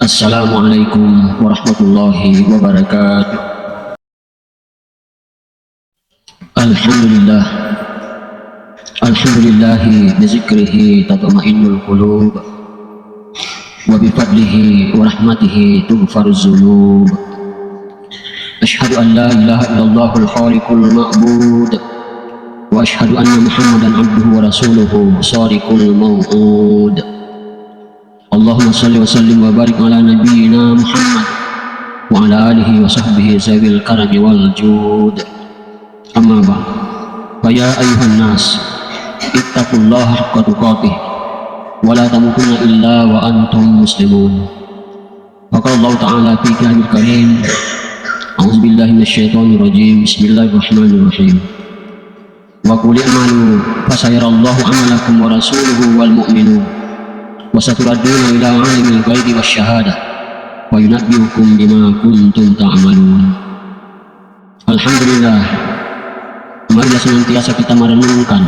Assalamualaikum warahmatullahi wabarakatuh. Alhamdulillah, alhamdulillahi bizikrihi tatma'innul qulub wa bifadlihi wa rahmatihi tughfaruz dzunub. Asyhadu an la ilaha illallahul khaliqul ma'bud wa asyhadu anna Muhammadan abduhu wa rasuluhu shadiqul maw'ud. Allahumma salli wa sallim wa barik ala nabiyyina Muhammad wa ala alihi wa sahbihi zawil karami wal jud. Amma ba'd. Fa ya ayyuhan nas, ittaqullaha haqqa tuqatih wa la tamutunna illa wa antum muslimun. Qala Allah ta'ala fi kitabih karim, a'udzu billahi minasyaitonir rajim. Bismillahirrahmanirrahim. Wa qul i'malu fasayarallahu 'amalakum wa rasuluhu wal mu'minun wa saturadduna ila 'alimil ghaibi wasyahadah wa yunabbi'ukum bima kuntum ta'malun. Alhamdulillah, marilah senantiasa kita merenungkan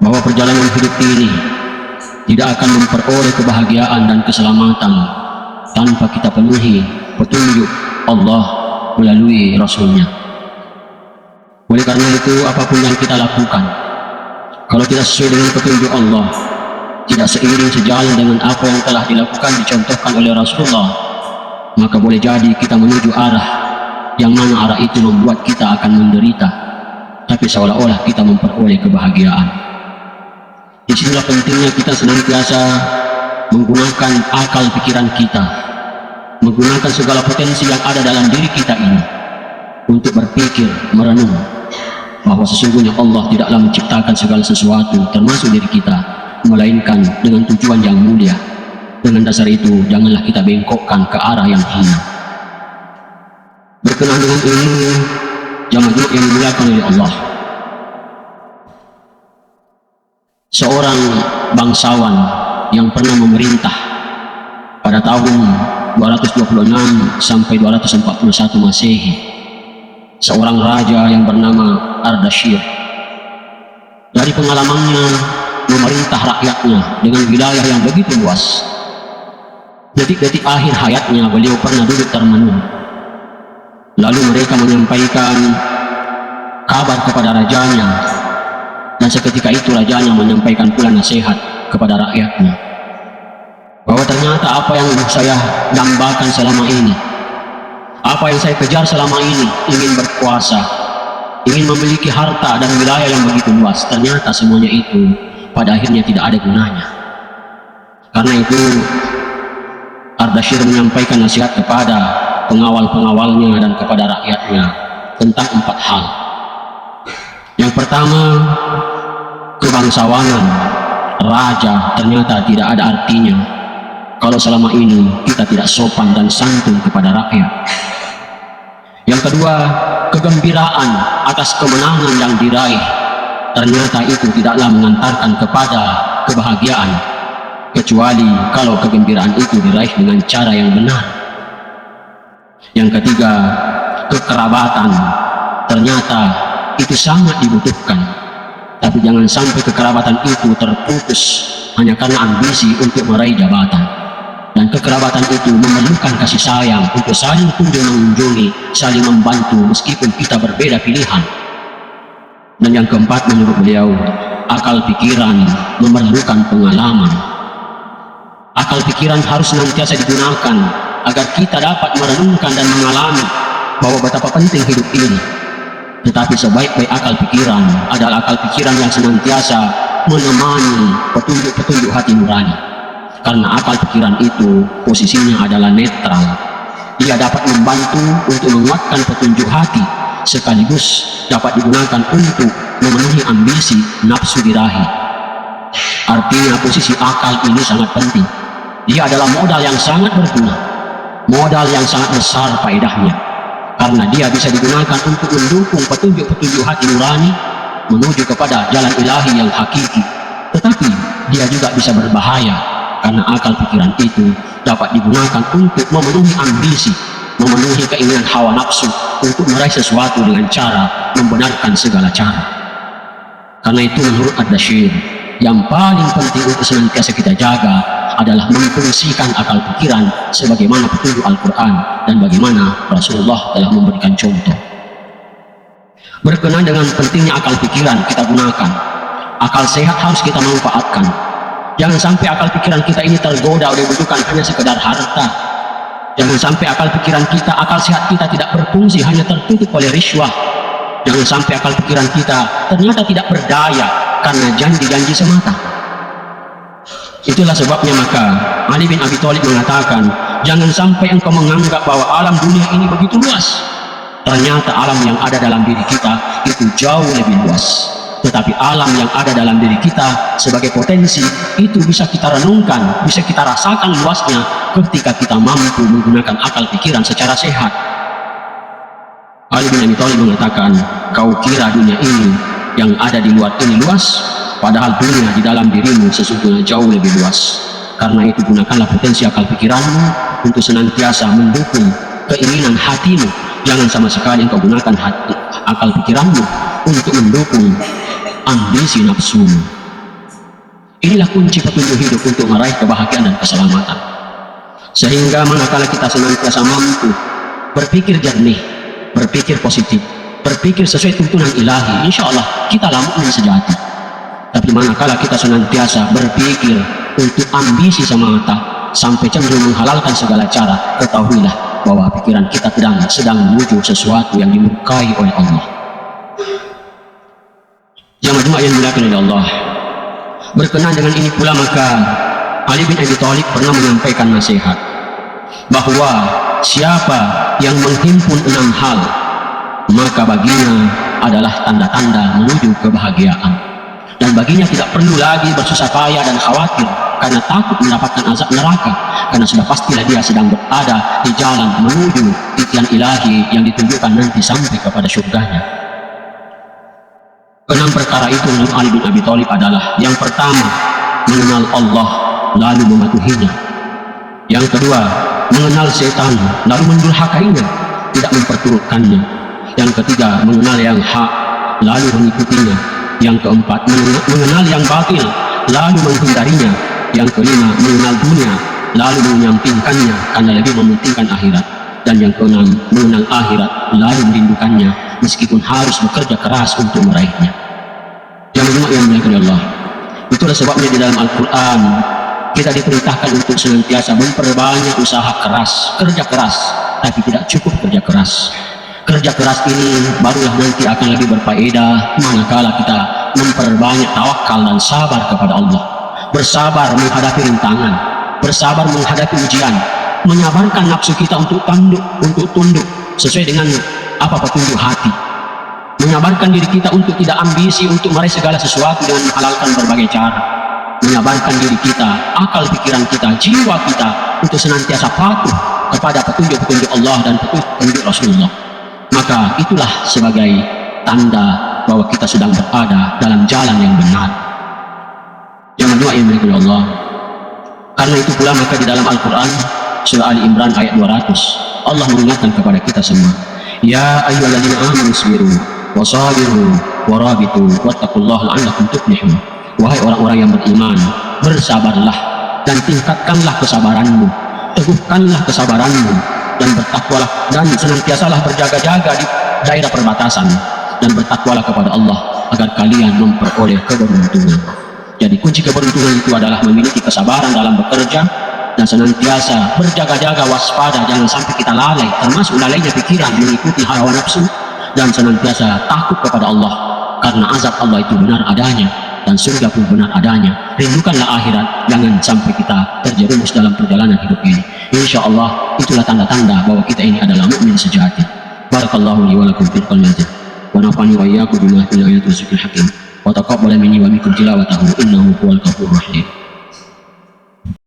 bahwa perjalanan hidup ini tidak akan memperoleh kebahagiaan dan keselamatan tanpa kita penuhi petunjuk Allah melalui Rasulnya. Oleh karena itu, apapun yang kita lakukan, kalau tidak sesuai dengan petunjuk Allah, tidak seiring sejalan dengan apa yang telah dilakukan dicontohkan oleh Rasulullah, maka boleh jadi kita menuju arah yang mana arah itu membuat kita akan menderita, tapi seolah-olah kita memperoleh kebahagiaan. Disinilah pentingnya kita senantiasa menggunakan akal pikiran kita, menggunakan segala potensi yang ada dalam diri kita ini untuk berpikir, merenung bahwa sesungguhnya Allah tidaklah menciptakan segala sesuatu termasuk diri kita melainkan dengan tujuan yang mulia. Dengan dasar itu, janganlah kita bengkokkan ke arah yang hina. Berkenaan dengan ini, jamaah yang dimuliakan oleh Allah, seorang bangsawan yang pernah memerintah pada tahun 226 sampai 241 Masehi, seorang raja yang bernama Ardashir. Dari pengalamannya memerintah rakyatnya dengan wilayah yang begitu luas, detik-detik akhir hayatnya beliau pernah duduk termenung. Lalu mereka menyampaikan kabar kepada rajanya, dan seketika itu rajanya menyampaikan pula nasihat kepada rakyatnya bahwa ternyata apa yang saya dambakan selama ini, apa yang saya kejar selama ini, ingin berkuasa, ingin memiliki harta dan wilayah yang begitu luas, ternyata semuanya itu pada akhirnya tidak ada gunanya. Karena itu Ardashir menyampaikan nasihat kepada pengawal-pengawalnya dan kepada rakyatnya tentang 4 hal. Yang pertama, kebangsawanan raja ternyata tidak ada artinya kalau selama ini kita tidak sopan dan santun kepada rakyat. Yang kedua, kegembiraan atas kemenangan yang diraih ternyata itu tidaklah mengantarkan kepada kebahagiaan, kecuali kalau kegembiraan itu diraih dengan cara yang benar. Yang ketiga, kekerabatan ternyata itu sangat dibutuhkan, tapi jangan sampai kekerabatan itu terputus hanya karena ambisi untuk meraih jabatan. Dan kekerabatan itu memerlukan kasih sayang untuk saling kunjung-mengunjungi, saling membantu meskipun kita berbeda pilihan. Dan yang keempat, menurut beliau, akal pikiran memerlukan pengalaman. Akal pikiran harus senantiasa digunakan agar kita dapat merenungkan dan mengalami bahwa betapa penting hidup ini. Tetapi sebaik-baik akal pikiran adalah akal pikiran yang senantiasa menemani petunjuk-petunjuk hati nurani. Karena akal pikiran itu posisinya adalah netral. Ia dapat membantu untuk menguatkan petunjuk hati, sekaligus dapat digunakan untuk memenuhi ambisi nafsu birahi. Artinya posisi akal ini sangat penting. Dia adalah modal yang sangat berguna, modal yang sangat besar faedahnya, karena dia bisa digunakan untuk mendukung petunjuk-petunjuk hati nurani menuju kepada jalan ilahi yang hakiki. Tetapi dia juga bisa berbahaya, karena akal pikiran itu dapat digunakan untuk memenuhi ambisi, memenuhi keinginan hawa nafsu untuk meraih sesuatu dengan cara membenarkan segala cara. Karena itu menurut Ardashir, yang paling penting untuk senantiasa kita jaga adalah memfungsikan akal pikiran sebagaimana petunjuk Al-Quran dan bagaimana Rasulullah telah memberikan contoh. Berkenaan dengan pentingnya akal pikiran kita gunakan, akal sehat harus kita manfaatkan. Jangan sampai akal pikiran kita ini tergoda oleh bukan hanya sekedar harta. Jangan sampai akal pikiran kita, akal sehat kita tidak berfungsi hanya tertutup oleh riswah. Jangan sampai akal pikiran kita ternyata tidak berdaya karena janji-janji semata. Itulah sebabnya maka Ali bin Abi Thalib mengatakan, jangan sampai engkau menganggap bahwa alam dunia ini begitu luas. Ternyata alam yang ada dalam diri kita itu jauh lebih luas. Tetapi alam yang ada dalam diri kita sebagai potensi itu bisa kita renungkan, bisa kita rasakan luasnya ketika kita mampu menggunakan akal pikiran secara sehat. Ali bin Abi Thalib mengatakan, kau kira dunia ini yang ada di luar ini luas, padahal dunia di dalam dirimu sesungguhnya jauh lebih luas. Karena itu gunakanlah potensi akal pikiranmu untuk senantiasa mendukung keinginan hatimu. Jangan sama sekali engkau gunakan akal pikiranmu untuk mendukung ambisi nafsumu. Inilah kunci petunjuk hidup untuk meraih kebahagiaan dan keselamatan. Sehingga manakala kita senantiasa mampu berpikir jernih, berpikir positif, berpikir sesuai tuntunan ilahi, insya Allah kita mukmin sejati. Tapi manakala kita senantiasa berpikir untuk ambisi semata sampai cenderung menghalalkan segala cara, ketahuilah bahwa pikiran kita sedang menuju sesuatu yang dimurkai oleh Allah. Jamaah yang dimuliakan oleh Allah, berkenaan dengan ini pula maka Ali bin Abi Thalib pernah menyampaikan nasihat bahwa siapa yang menghimpun 6 hal maka baginya adalah tanda-tanda menuju kebahagiaan, dan baginya tidak perlu lagi bersusah payah dan khawatir karena takut mendapatkan azab neraka, karena sudah pastilah dia sedang berada di jalan menuju titian ilahi yang ditunjukkan nanti sampai kepada surganya. 6 perkara itu menurut Ali bin Abi Thalib adalah: yang pertama, mengenal Allah lalu mematuhinya; yang kedua, mengenal setan lalu mendurhakainya, tidak memperturutkannya; yang ketiga, mengenal yang hak lalu mengikutinya; yang keempat, mengenal yang batil lalu menghindarinya; yang kelima, mengenal dunia lalu menyampingkannya karena lebih mementingkan akhirat; dan yang keenam, mengenal akhirat lalu merindukannya meskipun harus bekerja keras untuk meraihnya. Jamaah yang dimuliakan Allah, itulah sebabnya di dalam Al-Quran kita diperintahkan untuk senantiasa memperbanyak usaha keras, kerja keras, tapi tidak cukup kerja keras. Kerja keras ini barulah nanti akan lebih berfaedah manakala kita memperbanyak tawakal dan sabar kepada Allah, bersabar menghadapi rintangan, bersabar menghadapi ujian, menyabarkan nafsu kita untuk tunduk sesuai dengan apa petunjuk hati, menyabarkan diri kita untuk tidak ambisi untuk meraih segala sesuatu dengan menghalalkan berbagai cara, menyabarkan diri kita, akal pikiran kita, jiwa kita untuk senantiasa patuh kepada petunjuk-petunjuk Allah dan petunjuk Rasulullah. Maka itulah sebagai tanda bahwa kita sedang berada dalam jalan yang benar. Jangan doa yang dimuliakan Allah. Karena itu pula maka di dalam Al-Quran surah Ali Imran ayat 200 Allah mengingatkan kepada kita semua, ya ayyuhalladzina amanu isbiru wasabiru warabitu wattaqullaha la'allakum tuflihun. Wahai orang-orang yang beriman, bersabarlah dan tingkatkanlah kesabaranmu, teguhkanlah kesabaranmu, dan bertakwalah dan senantiasalah berjaga-jaga di daerah perbatasan, dan bertakwalah kepada Allah agar kalian memperoleh keberuntungan. Jadi kunci keberuntungan itu adalah memiliki kesabaran dalam bekerja dan senantiasa berjaga-jaga, waspada, jangan sampai kita lalai, termasuk lalainya pikiran mengikuti hawa nafsu, dan senantiasa takut kepada Allah karena azab Allah itu benar adanya dan surga pun benar adanya. Rindukanlah akhirat, jangan sampai kita terjerumus dalam perjalanan hidup ini. Insya Allah itulah tanda-tanda bahwa kita ini adalah mukmin sejati. Barakallahu li wa lakum fil qalbi wa nafa'ani wa iyyakum bima fil ayati wa zikril hakim wa taqabbal minni wa minkum tilawatahu innahu huwal ghafurur rahim.